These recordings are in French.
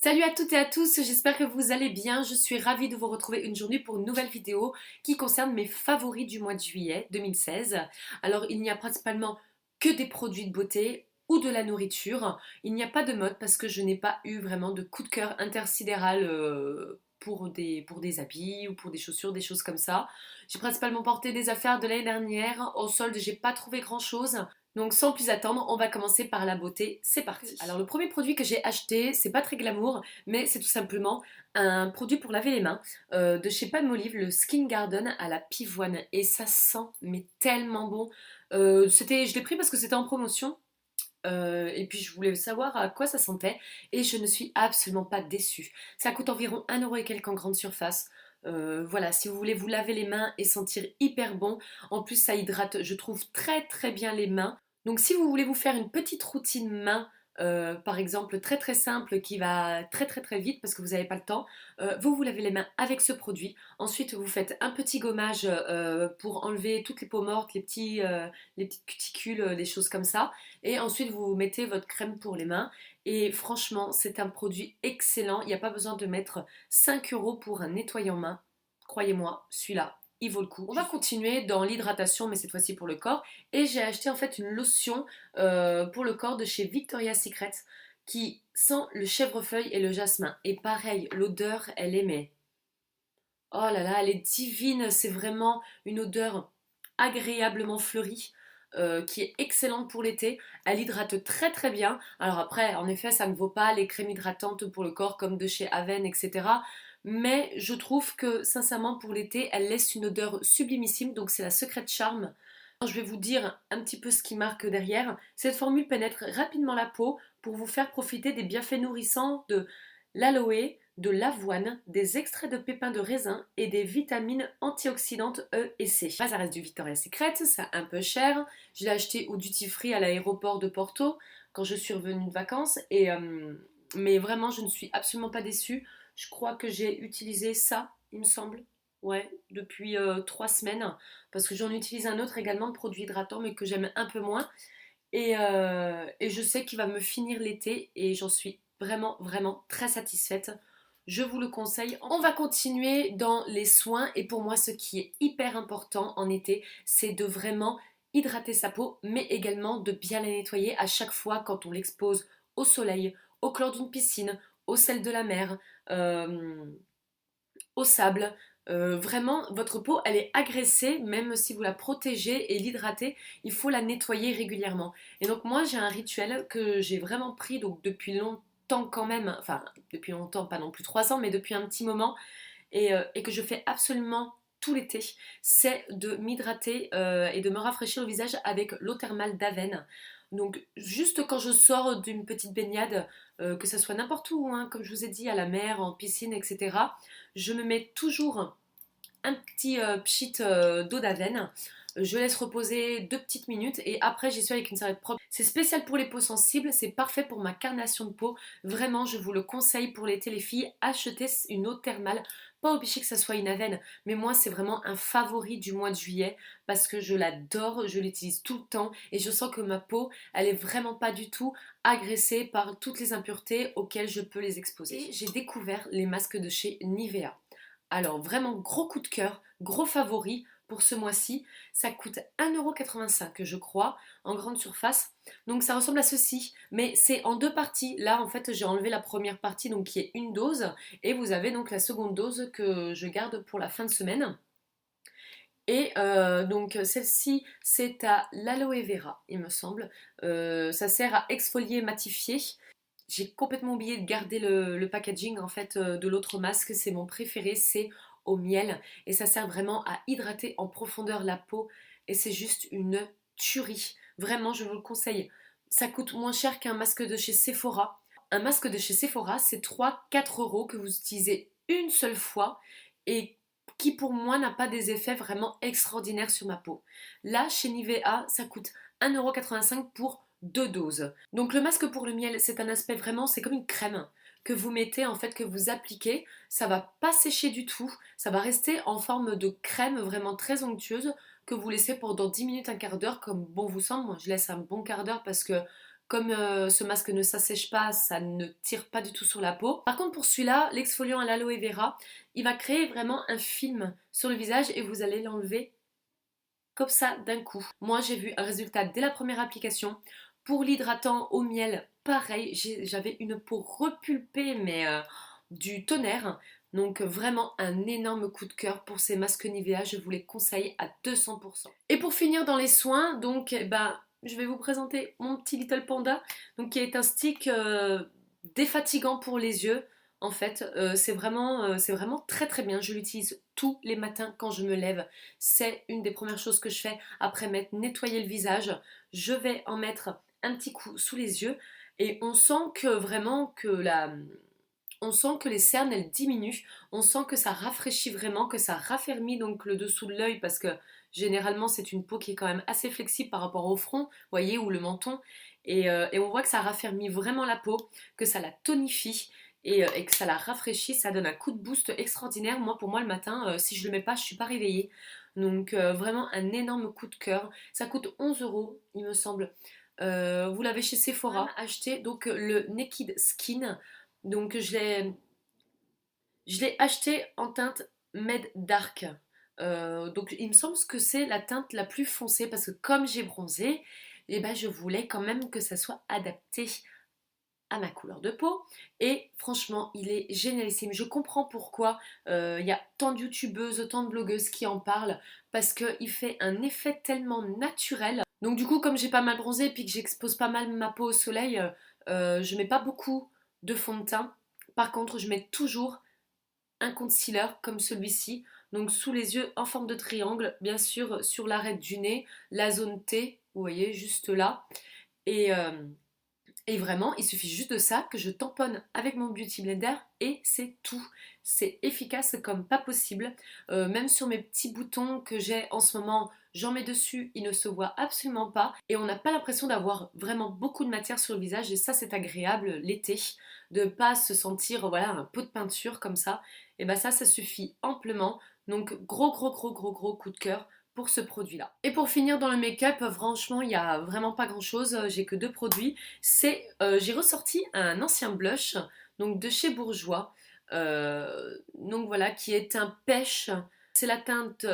Salut à toutes et à tous, j'espère que vous allez bien. Je suis ravie de vous retrouver une journée pour une nouvelle vidéo qui concerne mes favoris du mois de juillet 2016. Alors, il n'y a principalement que des produits de beauté ou de la nourriture. Il n'y a pas de mode parce que je n'ai pas eu vraiment de coup de cœur intersidéral pour des habits ou pour des chaussures, des choses comme ça. J'ai principalement porté des affaires de l'année dernière. Au solde, j'ai pas trouvé grand-chose. Donc sans plus attendre, on va commencer par la beauté, c'est parti. Alors le premier produit que j'ai acheté, c'est pas très glamour, mais c'est tout simplement un produit pour laver les mains de chez Palmolive, le Skin Garden à la pivoine. Et ça sent mais tellement bon. Je l'ai pris parce que c'était en promotion. Et puis je voulais savoir à quoi ça sentait et je ne suis absolument pas déçue. Ça coûte environ 1 € et quelques en grande surface. Voilà, si vous voulez vous laver les mains et sentir hyper bon, en plus ça hydrate, je trouve très très bien les mains. Donc si vous voulez vous faire une petite routine main, par exemple très très simple qui va très très très vite parce que vous n'avez pas le temps, vous vous lavez les mains avec ce produit. Ensuite vous faites un petit gommage pour enlever toutes les peaux mortes, les petites cuticules, les choses comme ça. Et ensuite, vous mettez votre crème pour les mains. Et franchement, c'est un produit excellent. Il n'y a pas besoin de mettre 5 € pour un nettoyant main. Croyez-moi, celui-là, il vaut le coup. On va continuer dans l'hydratation, mais cette fois-ci pour le corps. Et j'ai acheté en fait une lotion pour le corps de chez Victoria's Secret qui sent le chèvrefeuille et le jasmin. Et pareil, l'odeur, elle est mais... Oh là là, elle est divine. C'est vraiment une odeur agréablement fleurie qui est excellente pour l'été. Elle hydrate très très bien. Alors après, en effet, ça ne vaut pas les crèmes hydratantes pour le corps comme de chez Aven, etc. Mais je trouve que sincèrement pour l'été, elle laisse une odeur sublimissime. Donc c'est la Secret Charm. Je vais vous dire un petit peu ce qui marque derrière. Cette formule pénètre rapidement la peau pour vous faire profiter des bienfaits nourrissants de l'aloe, de l'avoine, des extraits de pépins de raisin et des vitamines antioxydantes E et C. Ça reste du Victoria's Secret, c'est un peu cher. Je l'ai acheté au duty free à l'aéroport de Porto quand je suis revenue de vacances. Mais vraiment, je ne suis absolument pas déçue. Je crois que j'ai utilisé ça, il me semble. Ouais, depuis 3 semaines. Parce que j'en utilise un autre également de produit hydratant, mais que j'aime un peu moins. Et je sais qu'il va me finir l'été et j'en suis vraiment, vraiment très satisfaite. Je vous le conseille. On va continuer dans les soins et pour moi ce qui est hyper important en été, c'est de vraiment hydrater sa peau mais également de bien la nettoyer à chaque fois quand on l'expose au soleil, au chlore d'une piscine, au sel de la mer, euh, au sable. Vraiment, votre peau, elle est agressée, même si vous la protégez et l'hydratez, il faut la nettoyer régulièrement. Et donc moi, j'ai un rituel que j'ai vraiment pris donc depuis longtemps quand même, enfin depuis longtemps, pas non plus 3 ans, mais depuis un petit moment, et que je fais absolument tout l'été, c'est de m'hydrater et de me rafraîchir le visage avec l'eau thermale d'Aven. Donc juste quand je sors d'une petite baignade, que ce soit n'importe où, hein, comme je vous ai dit, à la mer, en piscine, etc., je me mets toujours un petit pchit d'eau d'Aven. Je laisse reposer 2 petites minutes et après j'y suis avec une serviette propre. C'est spécial pour les peaux sensibles, c'est parfait pour ma carnation de peau. Vraiment, je vous le conseille pour l'été les filles, achetez une eau thermale. Pas obligé que ça soit une Aven, mais moi c'est vraiment un favori du mois de juillet parce que je l'adore, je l'utilise tout le temps et je sens que ma peau, elle est vraiment pas du tout agressée par toutes les impuretés auxquelles je peux les exposer. Et j'ai découvert les masques de chez Nivea. Alors vraiment gros coup de cœur, gros favori pour ce mois-ci. Ça coûte 1,85 € je crois, en grande surface. Donc ça ressemble à ceci, mais c'est en deux parties. Là en fait j'ai enlevé la première partie donc qui est une dose et vous avez donc la seconde dose que je garde pour la fin de semaine. Et donc celle-ci c'est à l'aloe vera il me semble. Ça sert à exfolier, matifier. J'ai complètement oublié de garder le packaging en fait de l'autre masque, c'est mon préféré, c'est au miel et ça sert vraiment à hydrater en profondeur la peau et c'est juste une tuerie. Vraiment, je vous le conseille. Ça coûte moins cher qu'un masque de chez Sephora. Un masque de chez Sephora, c'est 3-4 € que vous utilisez une seule fois et qui pour moi n'a pas des effets vraiment extraordinaires sur ma peau. Là, chez Nivea, ça coûte 1,85 € pour 2 doses. Donc le masque pour le miel, c'est un aspect vraiment, c'est comme une crème que vous mettez en fait, que vous appliquez. Ça va pas sécher du tout, ça va rester en forme de crème vraiment très onctueuse que vous laissez pendant 10 minutes, un quart d'heure comme bon vous semble. Moi je laisse un bon quart d'heure parce que Comme ce masque ne s'assèche pas, ça ne tire pas du tout sur la peau. Par contre pour celui-là, l'exfoliant à l'aloe vera, il va créer vraiment un film sur le visage et vous allez l'enlever comme ça d'un coup. Moi j'ai vu un résultat dès la première application. Pour l'hydratant au miel, pareil, j'avais une peau repulpée mais du tonnerre. Donc vraiment un énorme coup de cœur pour ces masques Nivea, je vous les conseille à 200%. Et pour finir dans les soins, donc je vais vous présenter mon petit Little Panda, donc qui est un stick défatigant pour les yeux. En fait, c'est vraiment très très bien. Je l'utilise tous les matins quand je me lève. C'est une des premières choses que je fais après m'être nettoyé le visage. Je vais en mettre un petit coup sous les yeux et on sent que vraiment on sent que les cernes elles diminuent, on sent que ça rafraîchit vraiment, que ça raffermit donc le dessous de l'œil parce que généralement c'est une peau qui est quand même assez flexible par rapport au front, vous voyez, ou le menton, et on voit que ça raffermit vraiment la peau, que ça la tonifie et que ça la rafraîchit, ça donne un coup de boost extraordinaire. Moi pour moi le matin, si je le mets pas, je suis pas réveillée. Donc vraiment un énorme coup de cœur. Ça coûte 11 € il me semble. Vous l'avez chez Sephora. Acheté donc le Naked Skin. Donc je l'ai acheté en teinte Med Dark. Donc il me semble que c'est la teinte la plus foncée parce que comme j'ai bronzé, et ben, je voulais quand même que ça soit adapté à ma couleur de peau. Et franchement, il est génialissime. Je comprends pourquoi il y a tant de youtubeuses, tant de blogueuses qui en parlent parce qu'il fait un effet tellement naturel. Donc du coup, comme j'ai pas mal bronzé et puis que j'expose pas mal ma peau au soleil, je mets pas beaucoup de fond de teint. Par contre, je mets toujours un concealer comme celui-ci, donc sous les yeux en forme de triangle, bien sûr sur l'arête du nez, la zone T, vous voyez, juste là. Et, euh, et vraiment, il suffit juste de ça que je tamponne avec mon Beauty Blender et c'est tout. C'est efficace comme pas possible. Même sur mes petits boutons que j'ai en ce moment, j'en mets dessus, ils ne se voient absolument pas. Et on n'a pas l'impression d'avoir vraiment beaucoup de matière sur le visage et ça c'est agréable l'été, de ne pas se sentir voilà, un pot de peinture comme ça. Et ben ça suffit amplement. Donc gros coup de cœur pour ce produit-là. Et pour finir dans le make-up, franchement, il n'y a vraiment pas grand-chose. J'ai que deux produits. J'ai ressorti un ancien blush, donc de chez Bourjois. Donc voilà, qui est un pêche. C'est la teinte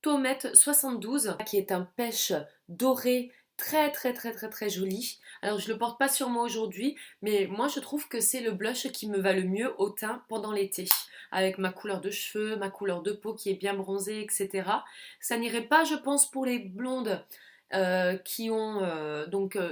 Tomate 72, qui est un pêche doré très joli. Alors je le porte pas sur moi aujourd'hui, mais moi je trouve que c'est le blush qui me va le mieux au teint pendant l'été, avec ma couleur de cheveux, ma couleur de peau qui est bien bronzée, etc. Ça n'irait pas, je pense, pour les blondes qui ont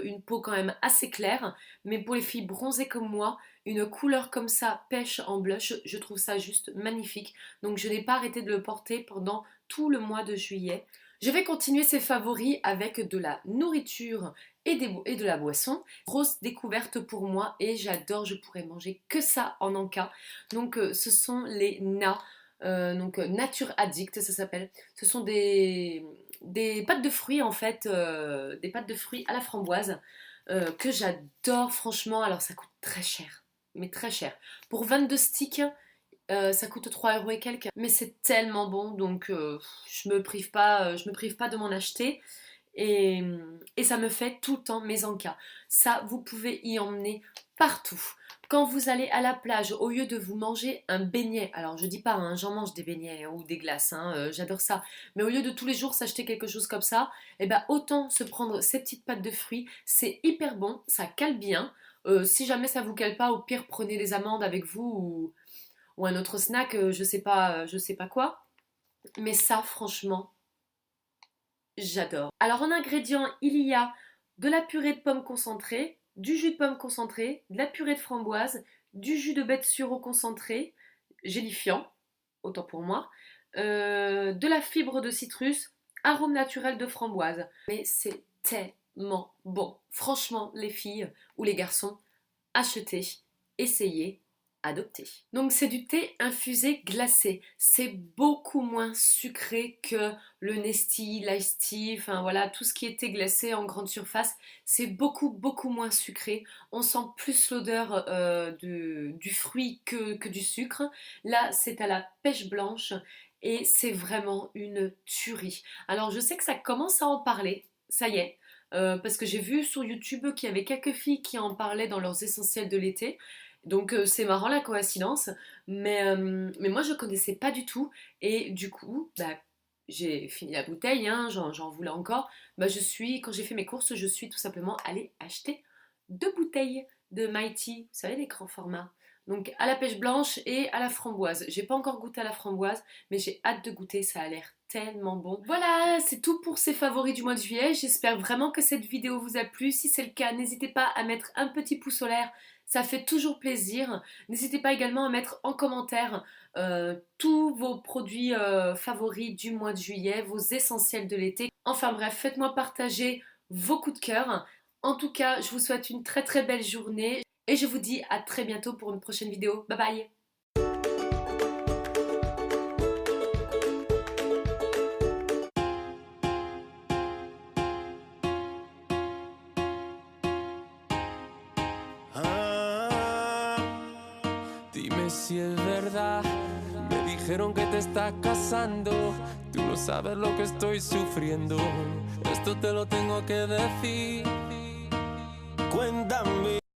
une peau quand même assez claire, mais pour les filles bronzées comme moi, une couleur comme ça, pêche en blush, je trouve ça juste magnifique. Donc je n'ai pas arrêté de le porter pendant tout le mois de juillet. Je vais continuer ces favoris avec de la nourriture et de la boisson. Grosse découverte pour moi et j'adore, je pourrais manger que ça en Anka. Donc ce sont les NA, Nature Addict ça s'appelle. Ce sont des pâtes de fruits en fait, des pâtes de fruits à la framboise que j'adore franchement. Alors ça coûte très cher, mais très cher. Pour 22 sticks, ça coûte 3 € et quelques, mais c'est tellement bon donc je me prive pas de m'en acheter et, et ça me fait tout le temps mes encas. Ça, vous pouvez y emmener partout. Quand vous allez à la plage, au lieu de vous manger un beignet, alors je dis pas, hein, j'en mange des beignets ou des glaces, hein, j'adore ça, mais au lieu de tous les jours s'acheter quelque chose comme ça, eh ben autant se prendre ces petites pâtes de fruits, c'est hyper bon, ça cale bien. Si jamais ça vous cale pas, au pire prenez des amandes avec vous ou un autre snack, je sais pas quoi. Mais ça, franchement, j'adore. Alors en ingrédients, il y a de la purée de pommes concentrée, du jus de pomme concentré, de la purée de framboise, du jus de bête sureau concentré, gélifiant, autant pour moi, de la fibre de citrus, arôme naturel de framboise. Mais c'est tellement bon. Franchement, les filles ou les garçons, achetez, essayez, adoptez. Donc c'est du thé infusé glacé. C'est beaucoup moins sucré que le Nestea, l'Ice Tea, enfin voilà, tout ce qui est thé glacé en grande surface, c'est beaucoup moins sucré. On sent plus l'odeur du fruit que du sucre. Là, c'est à la pêche blanche et c'est vraiment une tuerie. Alors je sais que ça commence à en parler, ça y est. parce que j'ai vu sur YouTube qu'il y avait quelques filles qui en parlaient dans leurs essentiels de l'été. Donc c'est marrant la coïncidence, mais moi je connaissais pas du tout et du coup bah, j'ai fini la bouteille, hein, j'en voulais encore. Bah, quand j'ai fait mes courses, je suis tout simplement allée acheter 2 bouteilles de Mighty, vous savez les grands formats. Donc à la pêche blanche et à la framboise. J'ai pas encore goûté à la framboise, mais j'ai hâte de goûter, ça a l'air tellement bon. Voilà, c'est tout pour ces favoris du mois de juillet. J'espère vraiment que cette vidéo vous a plu. Si c'est le cas, n'hésitez pas à mettre un petit pouce en l'air, ça fait toujours plaisir. N'hésitez pas également à mettre en commentaire tous vos produits favoris du mois de juillet, vos essentiels de l'été. Enfin bref, faites-moi partager vos coups de cœur. En tout cas, je vous souhaite une très très belle journée et je vous dis à très bientôt pour une prochaine vidéo. Bye bye! Dime si es verdad, me dijeron que te estás casando. Tú no sabes lo que estoy sufriendo. Esto te lo tengo que decir. Cuéntame.